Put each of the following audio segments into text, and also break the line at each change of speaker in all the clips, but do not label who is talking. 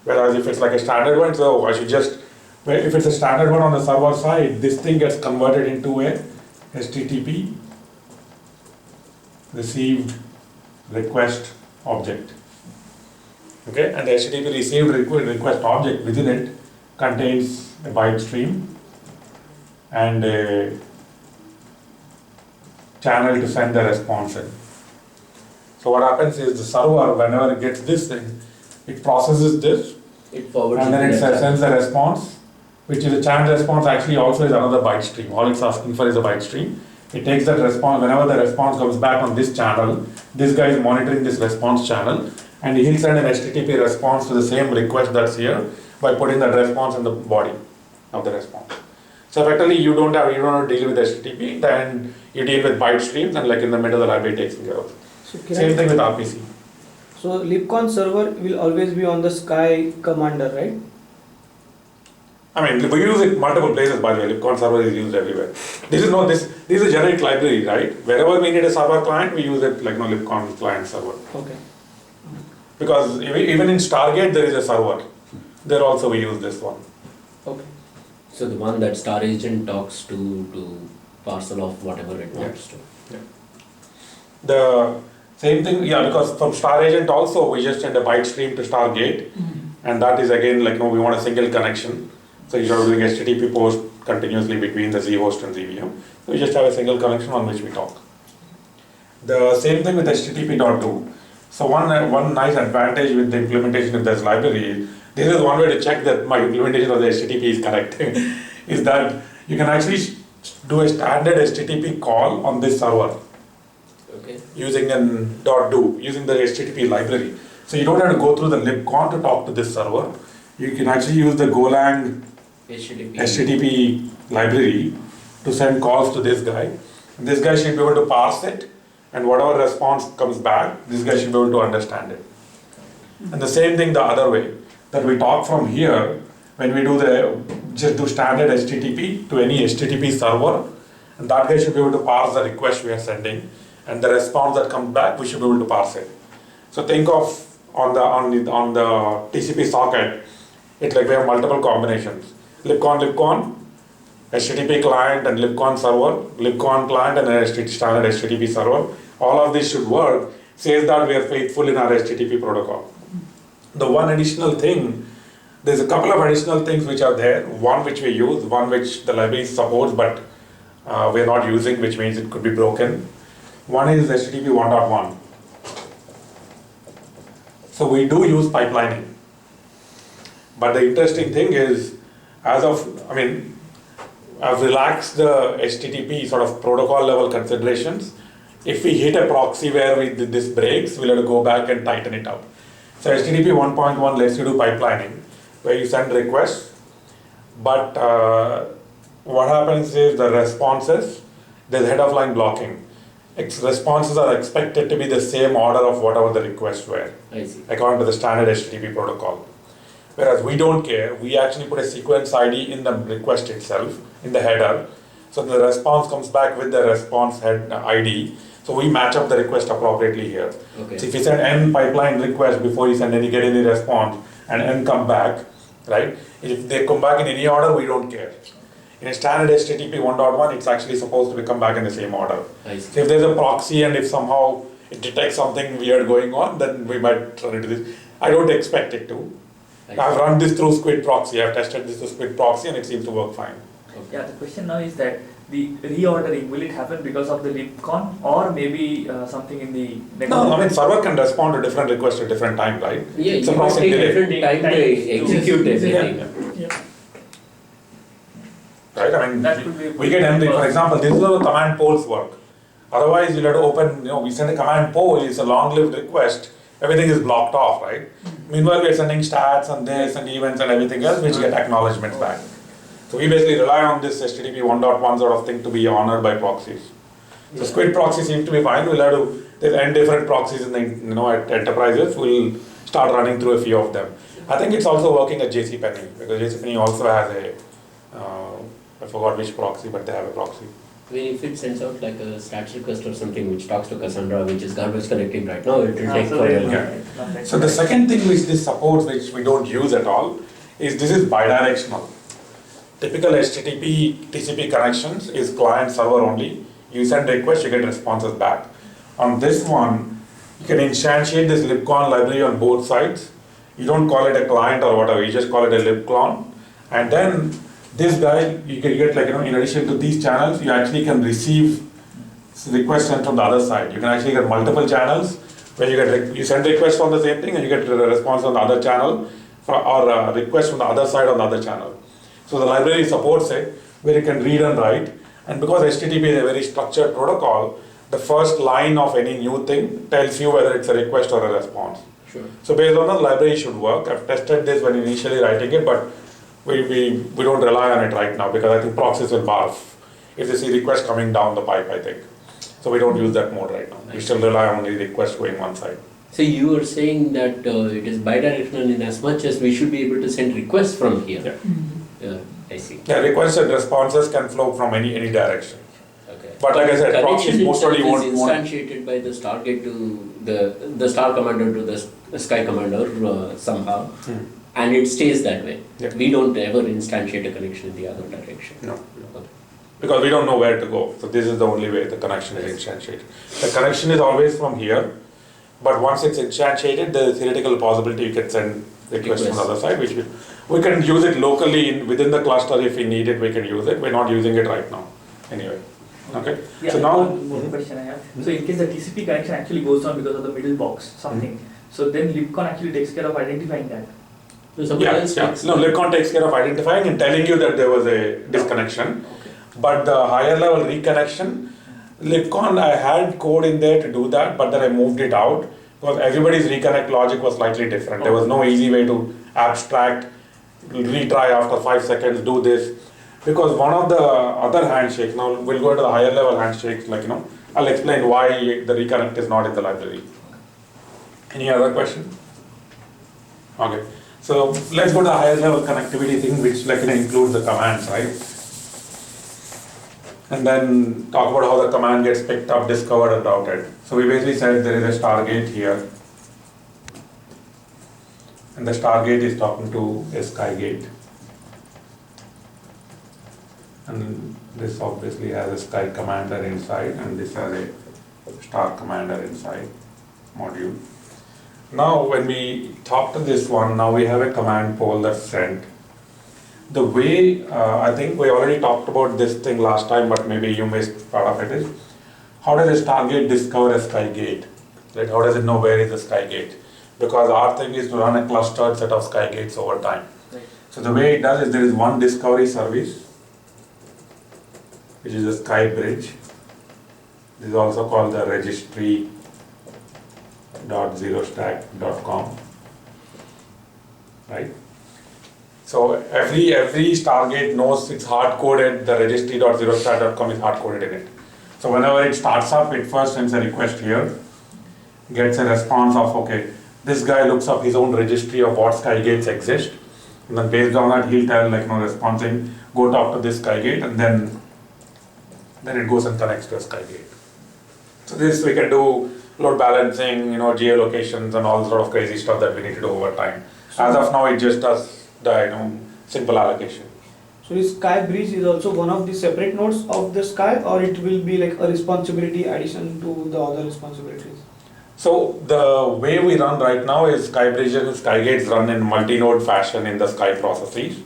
Whereas if it's like a standard one, so I should just, if it's a standard one on the server side, this thing gets converted into a HTTP received request object. Okay, and the HTTP received request object within it contains a byte stream and a channel to send the response in. So what happens is the server, whenever it gets this thing, it processes this,
It forwards
and then
to
it
that
sends the response, which is a channel response. Actually also is another byte stream. All it's asking for is a byte stream. It takes that response, whenever the response comes back on this channel, this guy is monitoring this response channel, and he'll send an HTTP response to the same request that's here by putting that response in the body of the response. So effectively you don't have to deal with HTTP, then you deal with byte streams, and like in the middle the library takes care of it.
So
Same thing with RPC.
So libcon server will always be on the Sky commander, right?
I mean, we use it multiple places, by the way. Libcon server is used everywhere. This is a generic library, right? Wherever we need a server client, we use it like libcon client server.
Okay.
Because even in Stargate there is a server. There also we use this one.
Okay.
So the one that Star Agent talks to parcel of whatever it wants to.
Yeah. The same thing, because from Star Agent also we just send a byte stream to Stargate, and that is again like we want a single connection. So instead of doing HTTP post continuously between the Z host and ZVM, we just have a single connection on which we talk. The same thing with HTTP.2. So one nice advantage with the implementation of this library, this is one way to check that my implementation of the HTTP is correct, is that you can actually do a standard HTTP call on this server.
Okay.
Using using the HTTP library. So you don't have to go through the libcon to talk to this server. You can actually use the Golang HTTP library to send calls to this guy. And this guy should be able to parse it, and whatever response comes back, this guy should be able to understand it. And the same thing the other way, that we talk from here, when we just do standard HTTP to any HTTP server, and that guy should be able to parse the request we are sending, and the response that comes back, we should be able to parse it. So think of on the TCP socket, it's like we have multiple combinations. Libcon, HTTP client and libcon server, libcon client and a standard HTTP server. All of this should work, says that we are faithful in our HTTP protocol. The one additional thing, there's a couple of additional things which are there. One which we use, one which the library supports but we're not using, which means it could be broken. One is HTTP 1.1. So we do use pipelining. But the interesting thing is, I've relaxed the HTTP sort of protocol level considerations. If we hit a proxy where this breaks, we'll have to go back and tighten it up. So HTTP 1.1 lets you do pipelining, where you send requests, but what happens is the responses, there's head of line blocking. Responses are expected to be the same order of whatever the requests were,
I see.
according to the standard HTTP protocol. Whereas we don't care, we actually put a sequence ID in the request itself, in the header, so the response comes back with the response head ID, so we match up the request appropriately here.
Okay.
So if you send n pipeline request before you get any response, and n come back, right? If they come back in any order, we don't care. In a standard HTTP 1.1, it's actually supposed to come back in the same order.
I see.
So if there's a proxy and if somehow it detects something weird going on, then we might run into this. I don't expect it to. I've run this through Squid Proxy. I've tested this through Squid Proxy and it seems to work fine.
Yeah, the question now is that the reordering, will it happen because of the libcon or maybe something in the network?
No, I mean server can respond to different requests at different time, right?
Yeah,
It's
you
a
can
processing
take
delay.
different time to execute everything.
Yeah.
Right? I mean,
That could be
we get anything. For example, this is how command polls work. Otherwise, you'll have to open, we send a command poll, it's a long-lived request, everything is blocked off, right? Meanwhile, we're sending stats and this and events and everything else, which get acknowledgements back. So we basically rely on this HTTP 1.1 sort of thing to be honored by proxies. So Squid Proxy seems to be fine. We'll have to, there's n different proxies in the, at enterprises. We'll start running through a few of them. I think it's also working at JCPenney, because JCPenney also has a, I forgot which proxy, but they have a proxy.
If it sends out like a stats request or something which talks to Cassandra, which is garbage collecting right now, it will take
So they will
forever.
not, right?
So the second thing which this supports, which we don't use at all, is this is bidirectional. Typical HTTP TCP connections is client server only. You send request, you get responses back. On this one, you can instantiate this libcon library on both sides. You don't call it a client or whatever, you just call it a libcon. And then this guy, you can get like, in addition to these channels, you actually can receive requests sent from the other side. You can actually get multiple channels where you send requests on the same thing and you get a response on the other channel or a request from the other side on the other channel. So the library supports it where you can read and write. And because HTTP is a very structured protocol, the first line of any new thing tells you whether it's a request or a response.
Sure.
So based on that, library should work. I've tested this when initially writing it, but we don't rely on it right now because I think proxies will barf if they see requests coming down the pipe, I think. So we don't use that mode right now. We still rely on the requests going one side.
So you are saying that it is bidirectional in as much as we should be able to send requests from here.
Yeah.
I see.
Yeah, requests and responses can flow from any direction.
Okay.
But like I said, proxies
Connection
most probably
itself is
won't.
instantiated by the Stargate to the Star Commander to the Sky Commander somehow, and it stays that way.
Yeah.
We don't ever instantiate a connection in the other direction.
No.
Okay.
Because we don't know where to go. So this is the only way the connection is instantiated. The connection is always from here, but once it's instantiated, there is theoretical possibility you can send requests from the other side, which we can use it locally within the cluster if we need it, we can use it. We're not using it right now. Anyway. Okay.
Yeah,
So now,
one more question I have. So in case the TCP connection actually goes down because of the middle box, something, so then libcon actually takes care of identifying that.
So somebody else
yeah.
takes
No, libcon takes care of identifying and telling you that there was a disconnection.
Okay.
But the higher level reconnection, libcon, I had code in there to do that, but then I moved it out because everybody's reconnect logic was slightly different. There was no easy way to abstract, retry after 5 seconds, do this. Because one of the other handshakes, now we'll go to the higher level handshakes, like, I'll explain why the reconnect is not in the library. Any other question? Okay. So let's go to the higher level connectivity thing, which includes the commands, right? And then talk about how the command gets picked up, discovered, and routed. So we basically said there is a Stargate here. And the Stargate is talking to a Skygate. And this obviously has a Sky Commander inside, and this has a Star Commander inside module. Now when we talk to this one, now we have a command pole that's sent. The way, I think we already talked about this thing last time, but maybe you missed part of it, is how does a Stargate discover a Skygate? Right? How does it know where is the Skygate? Because our thing is to run a clustered set of Skygates over time.
Right.
So the way it does is there is one discovery service, which is a Sky Bridge. This is also called the registry.zerostack.com. Right? So every Stargate knows it's hard-coded, the registry.zerostack.com is hard-coded in it. So whenever it starts up, it first sends a request here, gets a response of, okay, this guy looks up his own registry of what Skygates exist, and then based on that, he'll tell, responding, go talk to this Skygate, and then it goes and connects to a Skygate. So this we can do load balancing, geolocations and all sort of crazy stuff that we need to do over time. As of now, it just does the simple allocation.
So this Sky Bridge is also one of the separate nodes of the Sky, or it will be like a responsibility addition to the other responsibilities?
So the way we run right now is Skybridge and Skygates run in multi-node fashion in the Sky processes.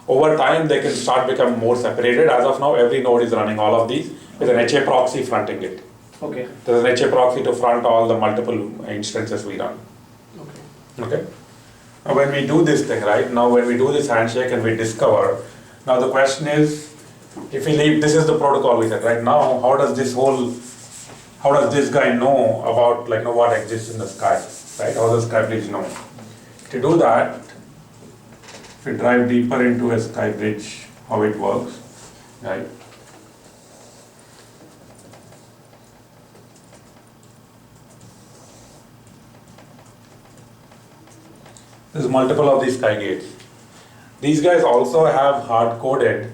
Over time, they can start become more separated. As of now, every node is running all of these with an HA proxy fronting it.
Okay.
There's an HA proxy to front all the multiple instances we run. Okay. Now when we do this thing, right, now when we do this handshake and we discover, now the question is, if we leave, this is the protocol we said, right, now how does this guy know about what exists in the sky, right, how does Skybridge know? To do that, if we dive deeper into a Skybridge, how it works, right. There's multiple of these Skygates. These guys also have hard-coded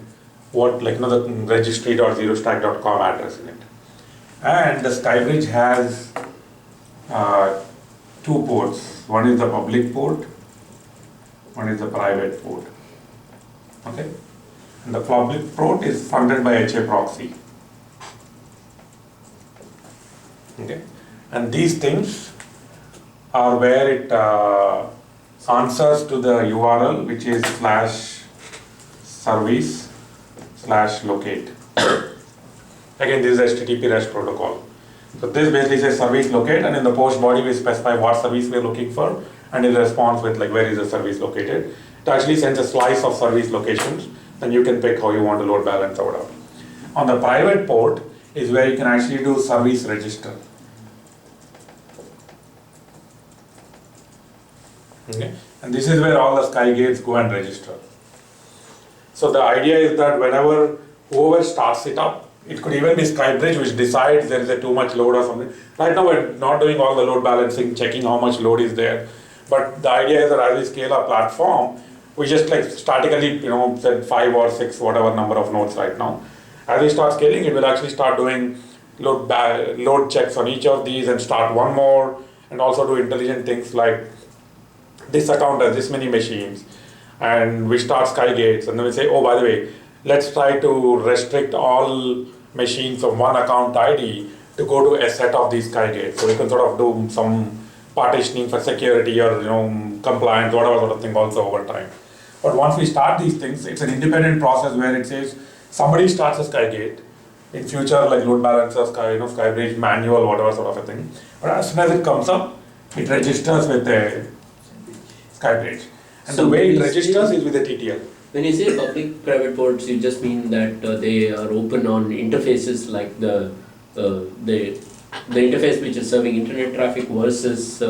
what, like, the registry.zerostack.com address in it. And the SkyBridge has two ports. One is the public port, one is the private port. Okay? And the public port is funded by HA proxy. Okay? And these things are where it answers to the URL, which is /service/locate. Again, this is HTTP REST protocol. So this basically says service locate, and in the post body we specify what service we are looking for, and in response with like where is the service located. It actually sends a slice of service locations, and you can pick how you want to load balance or whatever. On the private port is where you can actually do service register. Okay? And this is where all the Sky Gates go and register. So the idea is that whenever whoever starts it up, it could even be SkyBridge which decides there is a too much load or something. Right now we're not doing all the load balancing, checking how much load is there. But the idea is that as we scale our platform, we just like statically, set 5 or 6, whatever number of nodes right now. As we start scaling, it will actually start doing load checks on each of these and start one more, and also do intelligent things like this account has this many machines, and we start Sky Gates, and then we say, oh, by the way, let's try to restrict all machines from one account ID to go to a set of these Sky Gates. So we can sort of do some partitioning for security or compliance, whatever sort of thing also over time. But once we start these things, it's an independent process where it says somebody starts a Sky Gate. In future, like load balancer, SkyBridge, manual, whatever sort of a thing. But as soon as it comes up, it registers with a SkyBridge. And
So
the way it
when you
registers
say-
is with a TTL.
When you say public-private ports, you just mean that they are open on interfaces like the interface which is serving internet traffic versus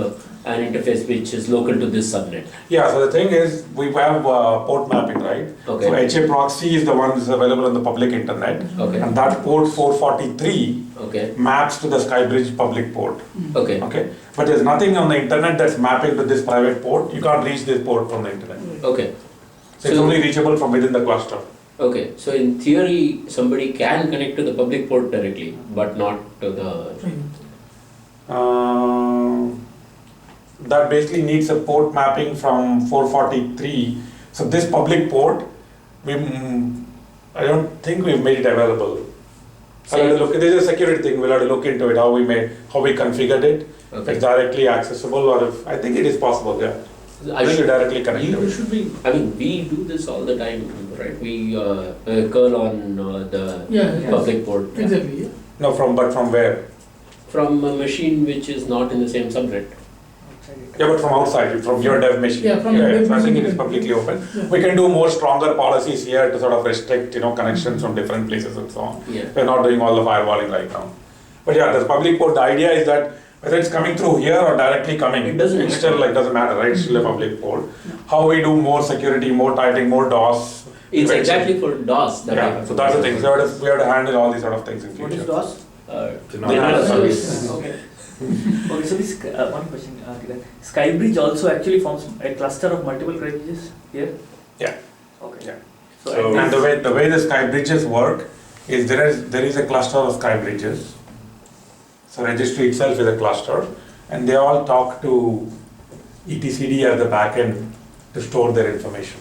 an interface which is local to this subnet.
Yeah, so the thing is, we have port mapping, right?
Okay.
So HA proxy is the one that's available on the public internet.
Okay.
And that port 443
Okay.
maps to the SkyBridge public port.
Okay.
Okay? But there's nothing on the internet that's mapping to this private port. You can't reach this port from the internet.
Okay.
So it's only reachable from within the cluster.
Okay. So in theory, somebody can connect to the public port directly, but not to the.
That basically needs a port mapping from 443. So this public port, I don't think we've made it available. I'll have to look. There's a security thing. We'll have to look into it. How we configured it. If
Okay.
it's directly accessible, or if I think it is possible. Yeah. I think you directly connect to
You
it.
should be. I mean, we do this all the time, right? We curl on the public port.
Exactly, yeah.
No, from where?
From a machine which is not in the same subnet.
Yeah, but from outside, from your dev machine.
Yeah, from your dev
so I think it
machine.
is publicly open.
Yeah.
We can do more stronger policies here to sort of restrict, connections from different places and so on.
Yeah.
We're not doing all the firewalling right now. But yeah, the public port, the idea is that whether it's coming through here or directly coming,
It doesn't
it's still doesn't matter, right? It's still a public port. How we do more security, more tidying, more DOS.
It's
eventually.
exactly for DOS that we
Yeah,
have
so
to
that's the
do.
thing. So we have to handle all these sort of things in
What is
future.
DOS?
Denial of service.
Okay.
Okay, so this one question, Kiran. SkyBridge also actually forms a cluster of multiple bridges here.
Yeah.
Okay.
Yeah.
So,
And the way the Sky Bridges work is there is a cluster of Sky Bridges. So registry itself is a cluster, and they all talk to etcd at the backend to store their information.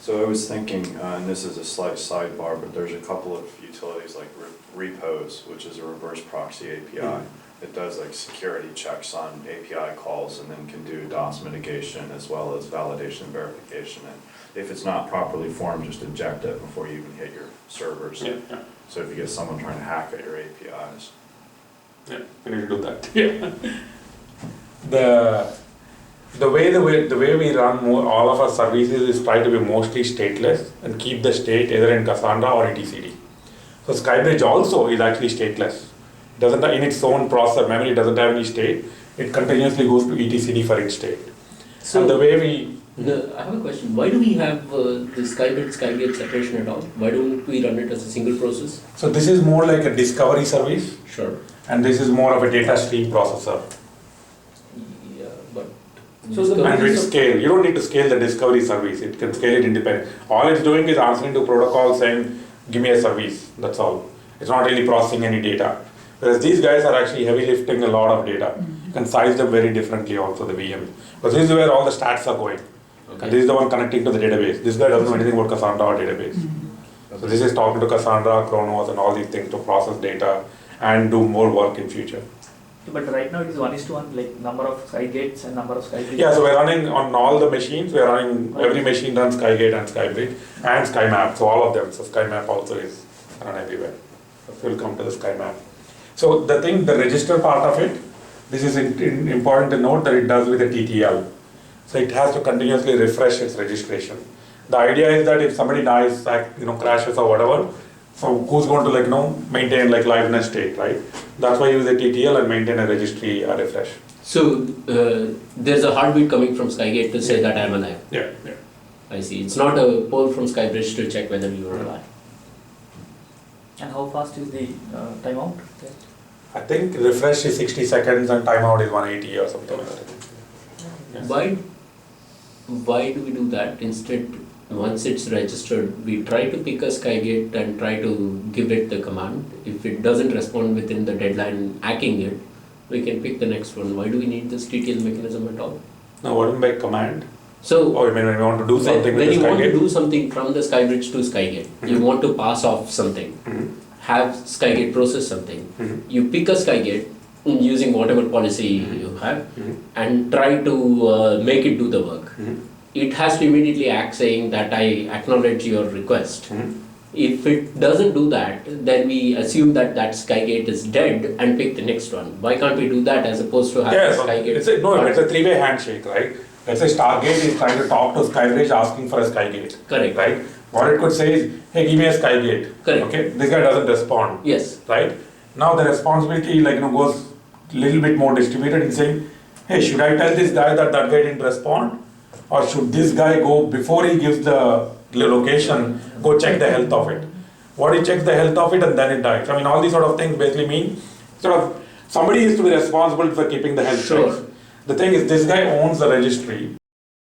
So I was thinking, and this is a slight sidebar, but there's a couple of utilities like Repos, which is a reverse proxy API. It does like security checks on API calls and then can do DOS mitigation as well as validation and verification. And if it's not properly formed, just eject it before you even hit your servers.
Yeah.
So if you get someone trying to hack at your APIs.
Yeah, we need to do that. Yeah. The way we run all of our services is try to be mostly stateless and keep the state either in Cassandra or etcd. So SkyBridge also is actually stateless. Doesn't in its own processor memory, it doesn't have any state. It continuously goes to etcd for its state.
So
And the way we
I have a question. Why do we have the Skygate separation at all? Why don't we run it as a single process?
so this is more like a discovery service,
Sure.
and this is more of a data stream processor.
Yeah, but
So the
And
bridge
with
is
scale, you don't need to scale the discovery service, it can scale it independent. All it's doing is answering to protocol saying, give me a service, that's all. It's not really processing any data. Whereas these guys are actually heavy lifting a lot of data. You can size them very differently also, the VMs. But this is where all the stats are going. And this is the one connecting to the database. This guy doesn't know anything about Cassandra or database. So this is talking to Cassandra, Chronos and all these things to process data and do more work in future.
But right now it is 1:1, like number of Skygates and number of Skybridges.
Yeah, so we're running on all the machines, we're running, every machine runs Skygate and Skybridge and SkyMap, so all of them. So SkyMap also is run everywhere. So we'll come to the SkyMap. So the thing, the register part of it, this is important to note that it does with a TTL. So it has to continuously refresh its registration. The idea is that if somebody dies, like, crashes or whatever, so who's going to maintain liveness state, right? That's why you use a TTL and maintain a registry refresh.
So there's a heartbeat coming from Skygate to say that I'm alive.
Yeah.
I see. It's not a poll from Skybridge to check whether you are alive.
And how fast is the timeout? Okay.
I think refresh is 60 seconds and timeout is 180 or something like that. Yes.
Why do we do that? Instead, once it's registered, we try to pick a Skygate and try to give it the command. If it doesn't respond within the deadline hacking it, we can pick the next one. Why do we need this TTL mechanism at all?
Now, what do you mean by command?
So,
Oh, you mean when we want to do something
when
with
you
the
want to
Skygate?
do something from the Skybridge to Skygate, you want to pass off something, have Skygate process something, you pick a Skygate using whatever policy you have and try to make it do the work. It has to immediately act saying that I acknowledge your request. If it doesn't do that, then we assume that that Skygate is dead and pick the next one. Why can't we do that as opposed to having
Yeah,
a
so
Skygate?
it's a three-way handshake, right? Let's say Stargate is trying to talk to Skybridge asking for a Skygate.
Correct.
Right? What it could say is, hey, give me a Skygate.
Correct.
Okay, this guy doesn't respond.
Yes.
Right? Now the responsibility goes a little bit more distributed in saying, hey, should I tell this guy that that guy didn't respond? Or should this guy go, before he gives the location, go check the health of it? What he checks the health of it and then it dies. I mean, all these sort of things basically mean, somebody is to be responsible for keeping the health
Sure.
checks. The thing is, this guy owns the registry,